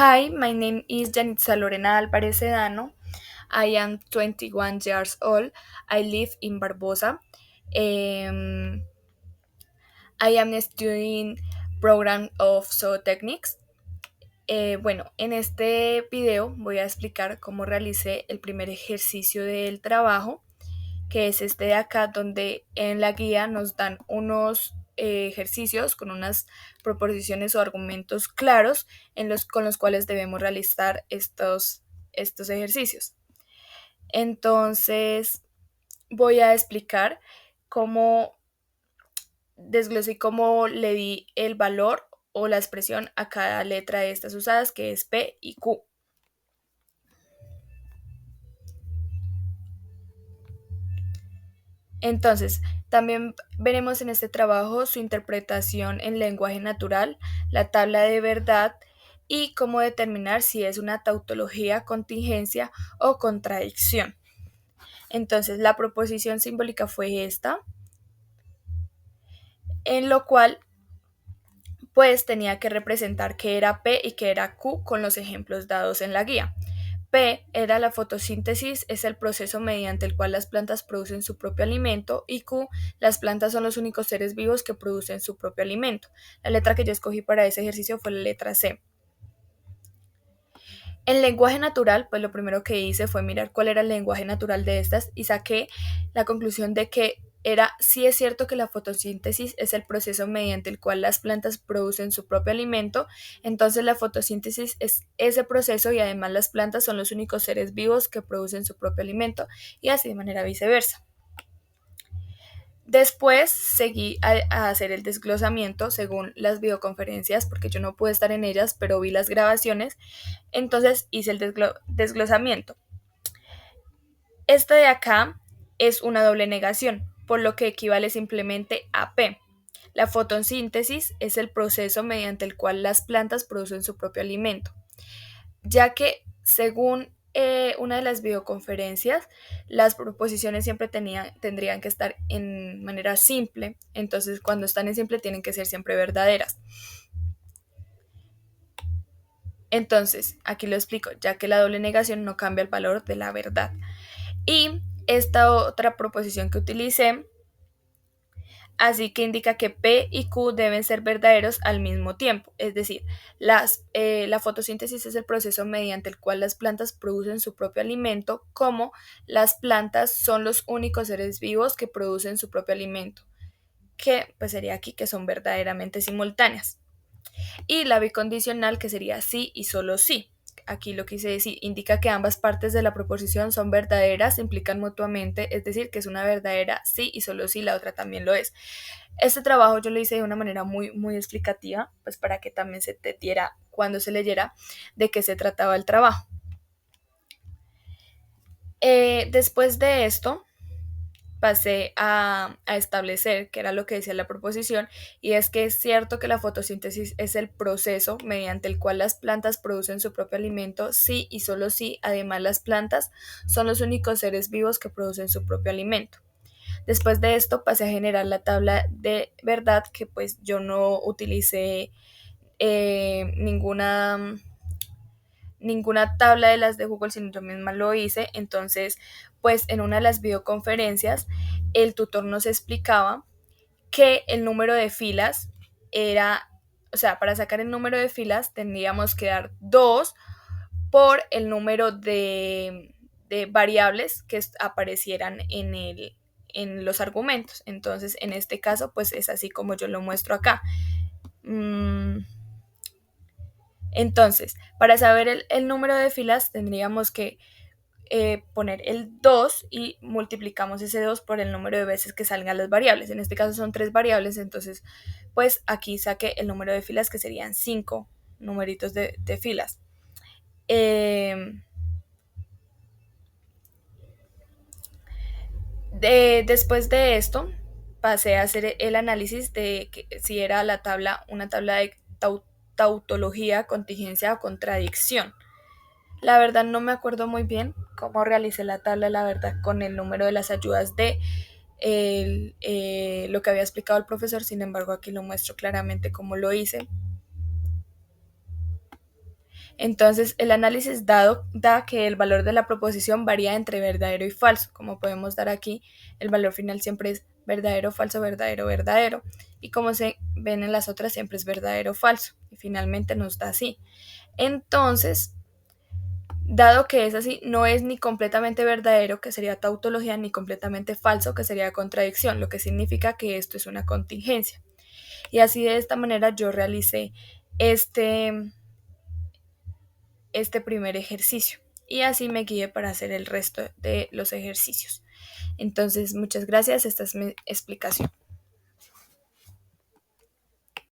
Hi, my name is Janitza Lorena Álvarez Sedano. I am 21 years old. I live in Barbosa. Um, I am studying program of zootechnics. Bueno, en este video voy a explicar cómo realicé el primer ejercicio del trabajo, que es este de acá, donde en la guía nos dan unos ejercicios con unas proposiciones o argumentos claros con los cuales debemos realizar estos ejercicios. Entonces, voy a explicar cómo desglosé y cómo le di el valor o la expresión a cada letra de estas usadas, que es P y Q. Entonces, también veremos en este trabajo su interpretación en lenguaje natural, la tabla de verdad y cómo determinar si es una tautología, contingencia o contradicción. Entonces, la proposición simbólica fue esta, en lo cual pues tenía que representar qué era P y qué era Q con los ejemplos dados en la guía. P era la fotosíntesis, es el proceso mediante el cual las plantas producen su propio alimento, y Q, las plantas son los únicos seres vivos que producen su propio alimento. La letra que yo escogí para ese ejercicio fue la letra C. En lenguaje natural, pues lo primero que hice fue mirar cuál era el lenguaje natural de estas y saqué la conclusión de que sí es cierto que la fotosíntesis es el proceso mediante el cual las plantas producen su propio alimento, entonces la fotosíntesis es ese proceso y además las plantas son los únicos seres vivos que producen su propio alimento y así de manera viceversa. Después seguí a hacer el desglosamiento según las videoconferencias, porque yo no pude estar en ellas, pero vi las grabaciones, entonces hice el desglosamiento. Este de acá es una doble negación, por lo que equivale simplemente a P. La fotosíntesis es el proceso mediante el cual las plantas producen su propio alimento, ya que según una de las videoconferencias, las proposiciones siempre tendrían que estar en manera simple, entonces cuando están en simple tienen que ser siempre verdaderas. Entonces, aquí lo explico, ya que la doble negación no cambia el valor de la verdad. Y esta otra proposición que utilicé, así que indica que P y Q deben ser verdaderos al mismo tiempo, es decir, la fotosíntesis es el proceso mediante el cual las plantas producen su propio alimento, como las plantas son los únicos seres vivos que producen su propio alimento, que pues sería aquí que son verdaderamente simultáneas. Y la bicondicional, que sería sí y solo sí. Aquí lo quise decir, indica que ambas partes de la proposición son verdaderas, se implican mutuamente, es decir, que es una verdadera sí y solo sí, la otra también lo es. Este trabajo yo lo hice de una manera muy explicativa, pues para que también se entendiera cuando se leyera de qué se trataba el trabajo. Después de esto, pasé a establecer, que era lo que decía la proposición, y es que es cierto que la fotosíntesis es el proceso mediante el cual las plantas producen su propio alimento, sí y solo sí, además las plantas son los únicos seres vivos que producen su propio alimento. Después de esto pasé a generar la tabla de verdad, que pues yo no utilicé ninguna tabla de las de Google, sino yo misma lo hice. Entonces, pues en una de las videoconferencias, el tutor nos explicaba que el número de filas era, o sea, para sacar el número de filas tendríamos que dar 2 por el número de variables que aparecieran en los argumentos. Entonces, en este caso, pues es así como yo lo muestro acá. Entonces, para saber el número de filas tendríamos que poner el 2 y multiplicamos ese 2 por el número de veces que salgan las variables. En este caso son 3 variables, entonces pues aquí saqué el número de filas, que serían 5 numeritos de filas. Después de esto pasé a hacer el análisis de si era una tabla de tautología, contingencia o contradicción. La verdad no me acuerdo muy bien cómo realicé la tabla, la verdad, con el número de las ayudas de lo que había explicado el profesor. Sin embargo, aquí lo muestro claramente cómo lo hice. Entonces, el análisis da que el valor de la proposición varía entre verdadero y falso. Como podemos dar aquí, el valor final siempre es verdadero, falso, verdadero, verdadero. Y como se ven en las otras, siempre es verdadero, falso. Y finalmente nos da así. Entonces, dado que es así, no es ni completamente verdadero, que sería tautología, ni completamente falso, que sería contradicción, lo que significa que esto es una contingencia. Y así de esta manera yo realicé este, este primer ejercicio. Y así me guié para hacer el resto de los ejercicios. Entonces, muchas gracias. Esta es mi explicación.